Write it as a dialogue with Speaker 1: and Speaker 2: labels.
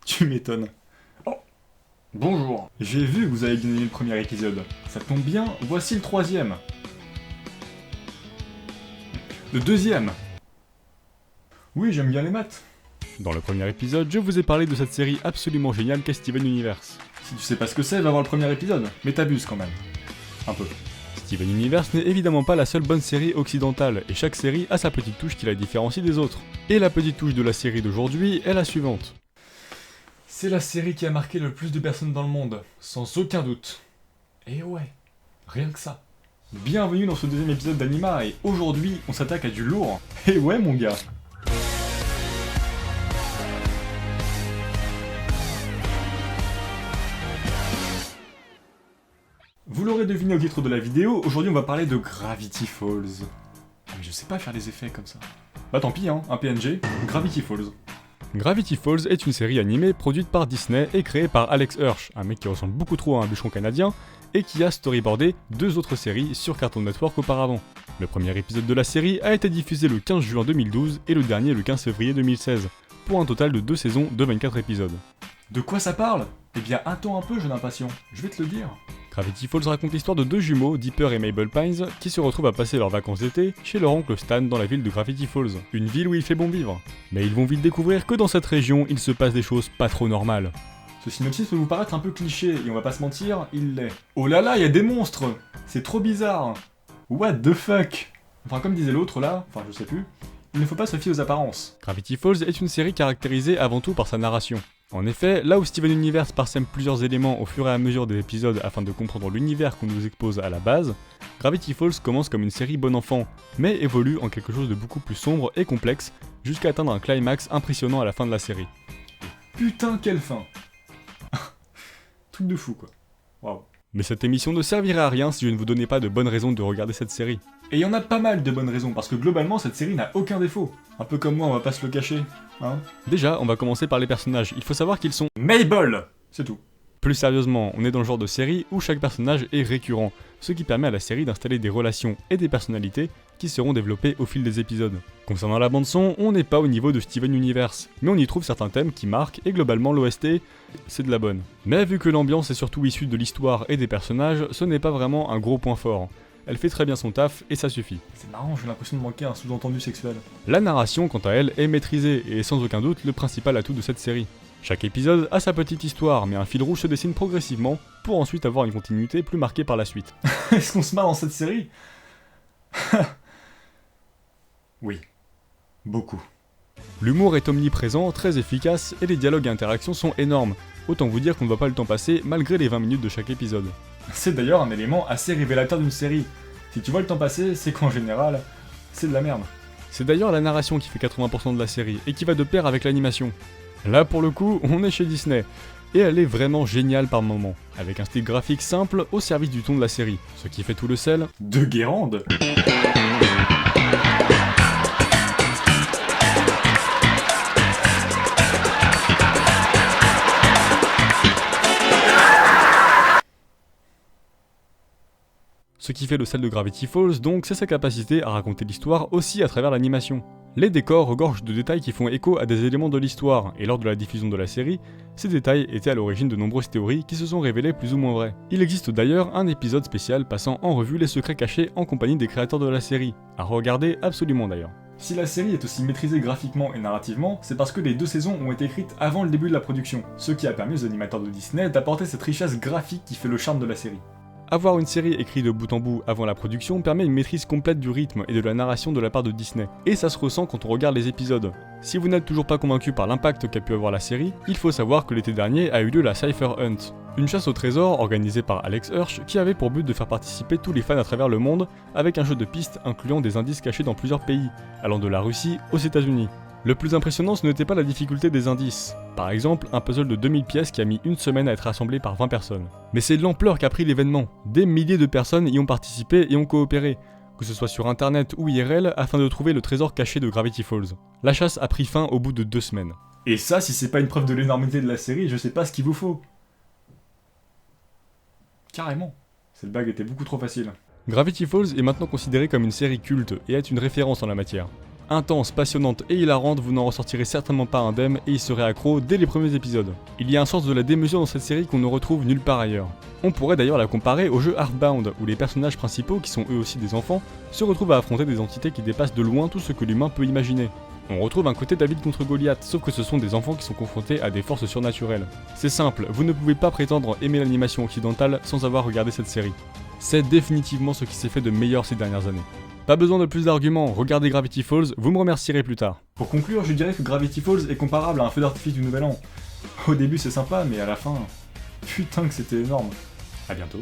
Speaker 1: Tu m'étonnes. Oh, bonjour. J'ai vu que vous avez bien aimé le premier épisode. Ça tombe bien, voici le troisième. Le deuxième. Oui, j'aime bien les maths.
Speaker 2: Dans le premier épisode, je vous ai parlé de cette série absolument géniale qu'est Steven Universe.
Speaker 1: Si tu sais pas ce que c'est, va voir le premier épisode. Mais t'abuses quand même. Un peu.
Speaker 2: Steven Universe n'est évidemment pas la seule bonne série occidentale, et chaque série a sa petite touche qui la différencie des autres. Et la petite touche de la série d'aujourd'hui est la suivante.
Speaker 1: C'est la série qui a marqué le plus de personnes dans le monde, sans aucun doute. Et ouais, rien que ça. Bienvenue dans ce deuxième épisode d'Anima, et aujourd'hui, on s'attaque à du lourd. Et ouais, mon gars. Vous l'aurez deviné au titre de la vidéo, aujourd'hui on va parler de Gravity Falls. Ah mais je sais pas faire les effets comme ça. Bah tant pis hein, un PNG, Gravity Falls.
Speaker 2: Gravity Falls est une série animée produite par Disney et créée par Alex Hirsch, un mec qui ressemble beaucoup trop à un bûcheron canadien, et qui a storyboardé 2 autres séries sur Cartoon Network auparavant. Le premier épisode de la série a été diffusé le 15 juin 2012 et le dernier le 15 février 2016, pour un total de 2 saisons de 24 épisodes.
Speaker 1: De quoi ça parle? Eh bien attends un peu jeune impatient, je vais te le dire.
Speaker 2: Gravity Falls raconte l'histoire de 2 jumeaux, Dipper et Mabel Pines, qui se retrouvent à passer leurs vacances d'été chez leur oncle Stan dans la ville de Gravity Falls, une ville où il fait bon vivre. Mais ils vont vite découvrir que dans cette région, il se passe des choses pas trop normales.
Speaker 1: Ce synopsis peut vous paraître un peu cliché, et on va pas se mentir, il l'est. Oh là là, il y a des monstres! C'est trop bizarre! What the fuck? Enfin comme disait l'autre là, enfin je sais plus, il ne faut pas se fier aux apparences.
Speaker 2: Gravity Falls est une série caractérisée avant tout par sa narration. En effet, là où Steven Universe parsème plusieurs éléments au fur et à mesure des épisodes afin de comprendre l'univers qu'on nous expose à la base, Gravity Falls commence comme une série bon enfant, mais évolue en quelque chose de beaucoup plus sombre et complexe, jusqu'à atteindre un climax impressionnant à la fin de la série.
Speaker 1: Putain quelle fin! Truc de fou quoi. Waouh.
Speaker 2: Mais cette émission ne servirait à rien si je ne vous donnais pas de bonnes raisons de regarder cette série.
Speaker 1: Et il y en a pas mal de bonnes raisons, parce que globalement cette série n'a aucun défaut. Un peu comme moi, on va pas se le cacher, hein.
Speaker 2: Déjà, on va commencer par les personnages, il faut savoir qu'ils sont
Speaker 1: Mabel! C'est tout.
Speaker 2: Plus sérieusement, on est dans le genre de série où chaque personnage est récurrent, ce qui permet à la série d'installer des relations et des personnalités qui seront développées au fil des épisodes. Concernant la bande son, on n'est pas au niveau de Steven Universe, mais on y trouve certains thèmes qui marquent et globalement l'OST, c'est de la bonne. Mais vu que l'ambiance est surtout issue de l'histoire et des personnages, ce n'est pas vraiment un gros point fort. Elle fait très bien son taf et ça suffit.
Speaker 1: C'est marrant, j'ai l'impression de manquer un sous-entendu sexuel.
Speaker 2: La narration, quant à elle, est maîtrisée et est sans aucun doute le principal atout de cette série. Chaque épisode a sa petite histoire, mais un fil rouge se dessine progressivement pour ensuite avoir une continuité plus marquée par la suite.
Speaker 1: Est-ce qu'on se marre dans cette série? Oui. Beaucoup.
Speaker 2: L'humour est omniprésent, très efficace, et les dialogues et interactions sont énormes. Autant vous dire qu'on ne voit pas le temps passer malgré les 20 minutes de chaque épisode.
Speaker 1: C'est d'ailleurs un élément assez révélateur d'une série. Si tu vois le temps passer, c'est qu'en général, c'est de la merde.
Speaker 2: C'est d'ailleurs la narration qui fait 80% de la série, et qui va de pair avec l'animation. Là pour le coup, on est chez Disney, et elle est vraiment géniale par moments, avec un style graphique simple au service du ton de la série, ce qui fait tout le sel
Speaker 1: de Guérande.
Speaker 2: Ce qui fait le sel de Gravity Falls, donc, c'est sa capacité à raconter l'histoire aussi à travers l'animation. Les décors regorgent de détails qui font écho à des éléments de l'histoire, et lors de la diffusion de la série, ces détails étaient à l'origine de nombreuses théories qui se sont révélées plus ou moins vraies. Il existe d'ailleurs un épisode spécial passant en revue les secrets cachés en compagnie des créateurs de la série, à regarder absolument d'ailleurs.
Speaker 1: Si la série est aussi maîtrisée graphiquement et narrativement, c'est parce que les 2 saisons ont été écrites avant le début de la production, ce qui a permis aux animateurs de Disney d'apporter cette richesse graphique qui fait le charme de la série.
Speaker 2: Avoir une série écrite de bout en bout avant la production permet une maîtrise complète du rythme et de la narration de la part de Disney, et ça se ressent quand on regarde les épisodes. Si vous n'êtes toujours pas convaincu par l'impact qu'a pu avoir la série, il faut savoir que l'été dernier a eu lieu la Cypher Hunt, une chasse au trésor organisée par Alex Hirsch qui avait pour but de faire participer tous les fans à travers le monde avec un jeu de pistes incluant des indices cachés dans plusieurs pays, allant de la Russie aux États-Unis. Le plus impressionnant, ce n'était pas la difficulté des indices. Par exemple, un puzzle de 2000 pièces qui a mis une semaine à être assemblé par 20 personnes. Mais c'est l'ampleur qu'a pris l'événement. Des milliers de personnes y ont participé et ont coopéré, que ce soit sur internet ou IRL, afin de trouver le trésor caché de Gravity Falls. La chasse a pris fin au bout de 2 semaines.
Speaker 1: Et ça, si c'est pas une preuve de l'énormité de la série, je sais pas ce qu'il vous faut. Carrément. Cette bague était beaucoup trop facile.
Speaker 2: Gravity Falls est maintenant considérée comme une série culte et est une référence en la matière. Intense, passionnante et hilarante, vous n'en ressortirez certainement pas indemne et y serez accro dès les premiers épisodes. Il y a un sens de la démesure dans cette série qu'on ne retrouve nulle part ailleurs. On pourrait d'ailleurs la comparer au jeu Earthbound, où les personnages principaux, qui sont eux aussi des enfants, se retrouvent à affronter des entités qui dépassent de loin tout ce que l'humain peut imaginer. On retrouve un côté David contre Goliath, sauf que ce sont des enfants qui sont confrontés à des forces surnaturelles. C'est simple, vous ne pouvez pas prétendre aimer l'animation occidentale sans avoir regardé cette série. C'est définitivement ce qui s'est fait de meilleur ces dernières années. Pas besoin de plus d'arguments, regardez Gravity Falls, vous me remercierez plus tard.
Speaker 1: Pour conclure, je dirais que Gravity Falls est comparable à un feu d'artifice du Nouvel An. Au début c'est sympa, mais à la fin, putain que c'était énorme. À bientôt.